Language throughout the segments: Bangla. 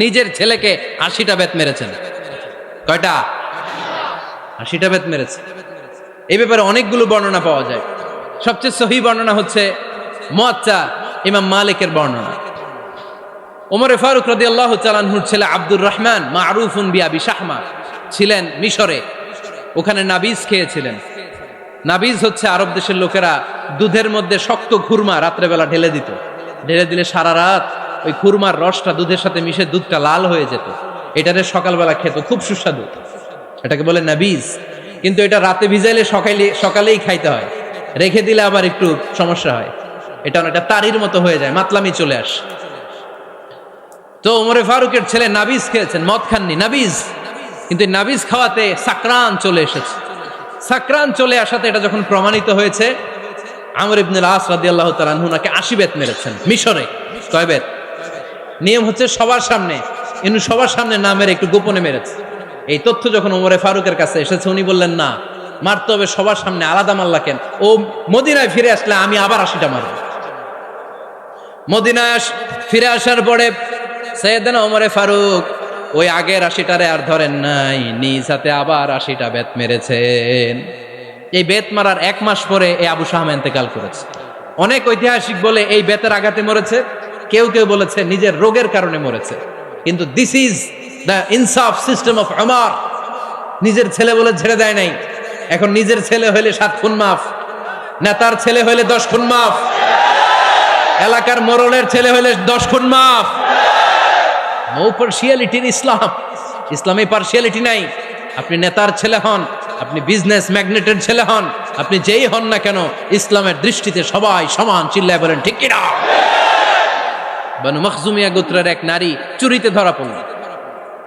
নিজের ছেলেকে 80টা বেত মেরেছেন। কয়টা? 80টা বেত মেরেছে। এই ব্যাপারে অনেকগুলো বর্ণনা পাওয়া যায়। সবচেয়ে সহিহ বর্ণনা হচ্ছে মুয়াত্তা ইমাম মালিকের বর্ণনা। ওমরে ফারুক রাদিয়াল্লাহু তাআলা আনহুর ছেলে আব্দুর রহমান মারুফুন বিআবি শাহমা ছিলেন মিশরে। ওখানে নাবিজ খেয়েছিলেন। নাবিজ হচ্ছে আরব দেশের লোকেরা দুধের মধ্যে শক্ত খুরমা রাত্রেবেলা ঢেলে দিত। ঢেলে দিলে সারা রাত ওই খুরমার রসটা দুধের সাথে মিশে দুধটা লাল হয়ে যেত। এটারে সকালবেলা খেত, খুব সুস্বাদু। এটাকে বলে নাবিজ। কিন্তু এটা রাতে ভিজাইলে সকালেই খাইতে হয়, রেখে দিলে আবার একটু সমস্যা হয়। এটা অনেকটা তারির মতো হয়ে যায়, মাতলামি চলে আসে। তো ওমরে ফারুকের ছেলে নাবিজ খেয়েছেন, মদ খাননি, নাবিজ। কিন্তু নাবিজ খাওয়াতে সাকরান চলে এসেছে। সাকরান চলে আসাতে এটা যখন প্রমাণিত হয়েছে, আমর ইবনুল আস রাদিয়াল্লাহু তাআলা আনহু নাকি 80 বেত মেরেছেন মিশরে। কয় বেত? নিয়ম হচ্ছে সবার সামনে, কিন্তু সবার সামনে না মেরে একটু গোপনে মেরেছে। এই তথ্য যখন ওমরে ফারুকের কাছে এসেছে, উনি বললেন না, মারতে হবে সবার সামনে, আলাদা মারলা কেন? ও মদিনায় ফিরে আসলে আমি আবার 80টা মারব। মদিনায় ফিরে আসার পরে সাইয়েদনা ওমরে ফারুক ওই আগের 80টারে আর ধরেন নাই, নিজ হাতে আবার 80টা বেত মেরেছেন। এই বেত মারার 1 মাস পরে এই আবু শাহমা ইন্তেকাল করেছে। অনেক ঐতিহাসিক বলে এই বেতের আঘাতে মরেছে, কেউ কেউ বলেছে নিজের রোগের কারণে মরেছে। কিন্তু দিস ইজ দ্য ইনসাফ সিস্টেম অফ ওমর। নিজের ছেলে বলে ছেড়ে দেয় নাই। এখন নিজের ছেলে হইলে 7 খুন মাফ, নেতার ছেলে হইলে 10 খুন মাফ, এলাকার মোড়লের ছেলে হইলে 10 খুন মাফ। নো পার্সিয়ালিটি ইন ইসলাম। ইসলামে পার্সিয়ালিটি নাই। আপনি নেতার ছেলে হন, আপনি বিজনেস ম্যাগনেটের ছেলে হন, আপনি যেই হন না কেন, ইসলামের দৃষ্টিতে সবাই সমান। চিল্লায় বলেন ঠিক কিনা? বনু মখজুমিয়া গোত্রের এক নারী চুরিতে ধরা পড়ল।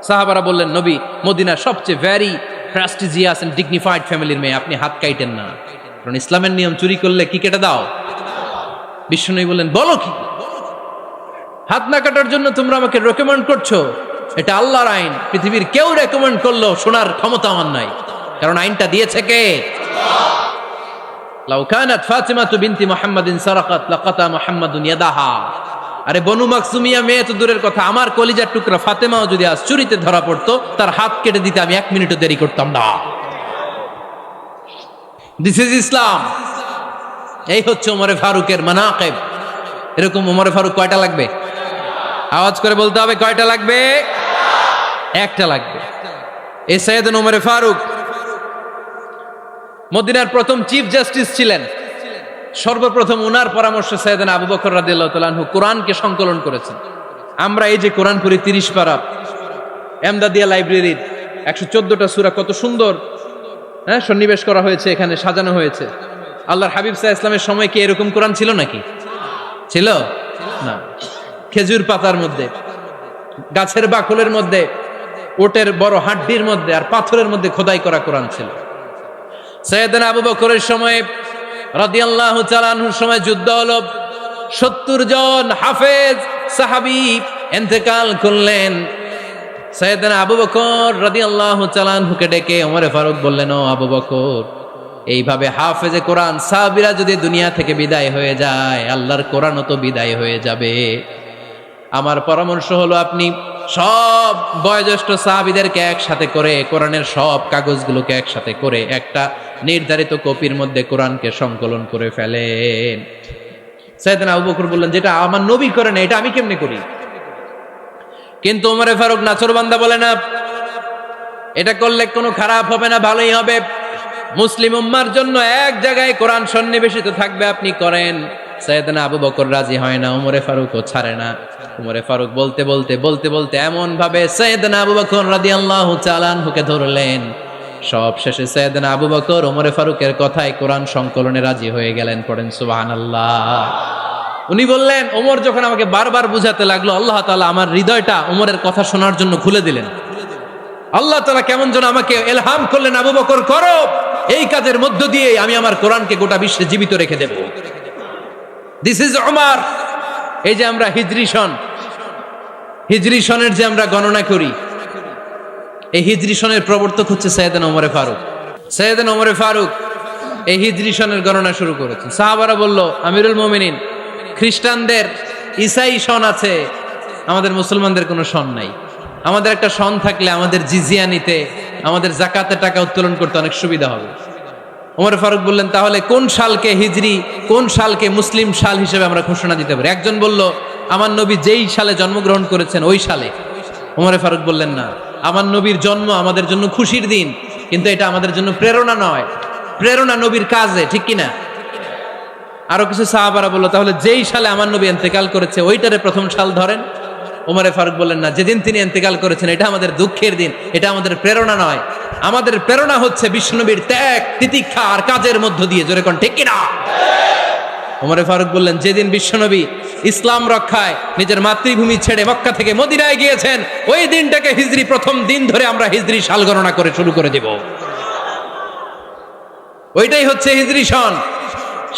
সাহাবারা বললেন, নবী, মদিনার সবচেয়ে ভেরি প্রেস্টিজিয়াস এন্ড ডিগনিফাইড ফ্যামিলির মেয়ে, আপনি হাত কাটেন না, কারণ ইসলামের নিয়ম চুরি করলে কি কেটে দাও। বিশ্বনবী বললেন, বলো কি? হাত না কাটার জন্য তোমরা আমাকে রেকমেন্ড করছো? এটা আল্লাহর আইন। পৃথিবীর কেউ রেকমেন্ড করলো শোনার ক্ষমতা আমার নাই, কারণ আইনটা দিয়েছে কে? লাউ কানাত ফাতিমাতু বিনতি মুহাম্মাদিন সারাকাত লাকাতা মুহাম্মাদুন ইয়াদাহা। আরে বনু মাকসুমিয়া মেয়ে তো দূরের কথা, আমার কলিজার টুকরা ফাতেমাও যদি আজ চুরিতে ধরা পড়তো, তার হাত কেটে দিতে আমি 1 মিনিটও দেরি করতাম না। দিস ইজ ইসলাম। এই হচ্ছে ওমরে ফারুকের মানাকিব। এরকম ওমরে ফারুক কয়টা লাগবে? আওয়াজ করে বলতে হবে, কয়টা লাগবে? একটা লাগবে। এই সাইয়েদনা ওমরে ফারুক মদিনার প্রথম চিফ জাস্টিস ছিলেন। সর্বপ্রথম ওনার পরামর্শে সাইয়েদনা আবু বকর রাদিয়াল্লাহু তাআলা আনহু কোরআনকে সংকলন করেছেন। আমরা এই যে কোরআন পড়ি 30 পারা, এমদাদিয়া লাইব্রেরির 114টা সূরা, কত সুন্দর সন্নিবেশ করা হয়েছে, এখানে সাজানো হয়েছে। আল্লাহর হাবিব সাল্লাল্লাহু আলাইহি ওয়াসাল্লামের সময় কি এরকম কোরআন ছিল নাকি? ছিল না। খেজুর পাতার মধ্যে, গাছের বাকলের মধ্যে, ওটের বড় হাড্ডির মধ্যে আর পাথরের মধ্যে খোদাই করা কোরআন ছিল। সাইয়েদনা আবু বকরের সময় রাদিয়াল্লাহু তাআলা আনহুর সময় যুদ্ধ হলো। 70 জন হাফেজ সাহাবী ইন্তেকাল করলেন। সাইয়েদনা আবু বকর রাদিয়াল্লাহু তাআলা আনহুকে ডেকে ওমরে ফারুক বললেন, ও আবু বকর, এইভাবে হাফেজে কোরআন সাহাবীরা যদি দুনিয়া থেকে বিদায় হয়ে যায়, আল্লাহর কোরআনও তো বিদায় হয়ে যাবে। আমার পরামর্শ হলো, আপনি সব বয়োজ্যেষ্ঠ সাহাবীদেরকে একসাথে করে কোরআনের সব কাগজগুলোকে একসাথে করে একটা নির্ধারিত কপির মধ্যে কোরআনকে সংকলন করে ফেলেন। সাইয়েদনা আবু বকর বললেন, যেটা আমার নবী করে না, এটা আমি কেমনে করি? কিন্তু ওমরে ফারুক নাছোড়বান্দা বলে না, এটা করলে কোনো খারাপ হবে না, ভালোই হবে। মুসলিম উম্মার জন্য এক জায়গায় কোরআন সন্নিবেশিত থাকবে, আপনি করেন। সাইয়েদনা আবু বকর রাজি হয় না, ওমরে ফারুকও ছাড়ে না। ওমরে ফারুক বলতে বলতে বলতে বলতে এমন ভাবে সাইয়েদনা আবু বকর রাদিয়াল্লাহু তাআলা আনহুকে ধরলেন, সব শেষে সাইয়েদনা আবু বকর ওমরে ফারুকের কথায় কোরআন সংকলনে রাজি হয়ে গেলেন। পড়েন সুবহানাল্লাহ। উনি বললেন, ওমর যখন আমাকে বারবার বুঝাতে লাগলো, আল্লাহ তাআলা আমার হৃদয়টা ওমরের কথা শোনার জন্য খুলে দিলেন। আল্লাহ তাআলা কেমন যেন আমাকে ইলহাম করলেন, আবু বকর করো, এই কাজের মধ্য দিয়ে আমি আমার কোরআনকে গোটা বিশ্বে জীবিত রেখে দেব। This is Omar. এই যে আমরা হিজরি সনের যে আমরা গণনা করি, এই হিজরি সনের প্রবর্তক হচ্ছে সাইয়েদনা ওমরে ফারুক। সাইয়েদনা ওমরে ফারুক এই হিজরি সনের গণনা শুরু করেছেন। সাহাবারা বলল, আমিরুল মুমিনিন, খ্রিস্টানদের ঈসাই সন আছে, আমাদের মুসলমানদের কোনো সন নাই। আমাদের একটা সন থাকলে আমাদের জিজিয়া নিতে, আমাদের জাকাতের টাকা উত্তোলন করতে অনেক সুবিধা হবে। ওমর ফারুক বললেন, তাহলে কোন সালকে হিজরি, কোন সালকে মুসলিম সাল হিসেবে আমরা ঘোষণা দিতে পারি? একজন বলল, আমার নবী যেই সালে জন্মগ্রহণ করেছেন ওই সালে। ওমর ফারুক বললেন, না, আমার নবীর জন্ম আমাদের জন্য খুশির দিন, কিন্তু এটা আমাদের জন্য প্রেরণা নয়। প্রেরণা নবীর কাজে, ঠিক কিনা? আরো কিছু সাহাবারা বলল, তাহলে যেই সালে আমার নবী ইন্তেকাল করেছে ওইটারে প্রথম সাল ধরেন। ওমরে ফারুক বললেন, না, যেদিন তিনি ইন্তেকাল করেছেন এটা আমাদের দুঃখের দিন, এটা আমাদের প্রেরণা নয়। আমাদের প্রেরণা হচ্ছে বিশ্বনবীর ত্যাগ, তিতিক্ষা আর কাজের মধ্য দিয়ে। জোরে কোন ঠিক কিনা? ওমরে ফারুক বললেন, যেদিন বিশ্বনবী ইসলাম রক্ষায় নিজের মাতৃভূমি ছেড়ে মক্কা থেকে মদিনায় গিয়েছেন ওই দিনটাকে হিজরি প্রথম দিন ধরে আমরা হিজরি সাল গণনা করে শুরু করে দিব। ওইটাই হচ্ছে হিজরি সন।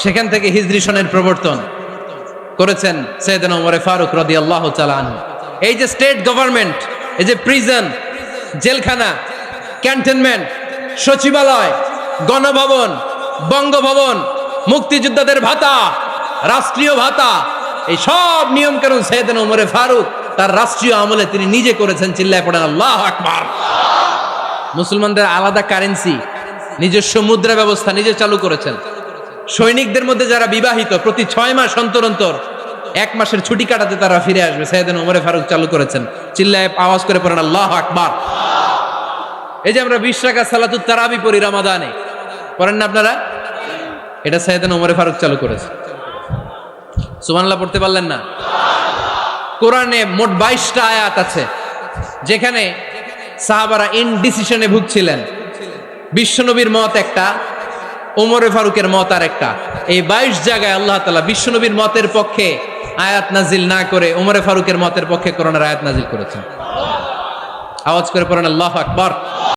সেখান থেকে হিজরি সনের প্রবর্তন করেছেন সাইয়েদনা ওমর ফারুক রাদিয়াল্লাহু তাআলা আনহু। এই যে স্টেট গভর্নমেন্ট, এই যে প্রিজন, জেলখানা, ক্যান্টনমেন্ট, সচিবালয়, গণভবন, বঙ্গভবন, মুক্তিযোদ্ধাদের ভাতা, রাষ্ট্রীয় ভাতা, এই সব নিয়ম কানুন সাইয়েদনা ওমর ফারুক তার রাষ্ট্রীয় আমলে তিনি নিজে করেছেন। চিল্লায় পড়েন আল্লাহু আকবার। মুসলমানদের আলাদা কারেন্সি, নিজস্ব মুদ্রা ব্যবস্থা নিজে চালু করেছেন। সৈনিকদের মধ্যে যারা বিবাহিত প্রতি 6 মাস অন্তর অন্তর 1 মাসের ছুটি কাটাতে তারা ফিরে আসবে, সাইয়েদনা ওমর ফারুক চালু করেছেন। চিল্লায় আওয়াজ করে পড়েন আল্লাহু আকবার। এই যে আমরা 20 রাকাত সালাতুত তারাবি পড়ি রমাদানে, পড়েন না আপনারা? এটা সাইয়েদনা ওমর ফারুক চালু করেছে। সুবহানাল্লাহ পড়তে পারলেন না? কোরআনে মোট 22টা আয়াত আছে যেখানে সাহাবারা ইনডিসিশনে ভুগছিলেন। বিশ্বনবীর মত একটা, ওমর ফারুকের মত আর একটা। এই 22 জায়গায় আল্লাহ তাআলা বিশ্বনবীর মতের পক্ষে আয়াত নাজিল না করে ওমর ফারুকের মতের পক্ষে কোরআনের আয়াত নাজিল করেছেন। আওয়াজ করে পড়েন আল্লাহু আকবার।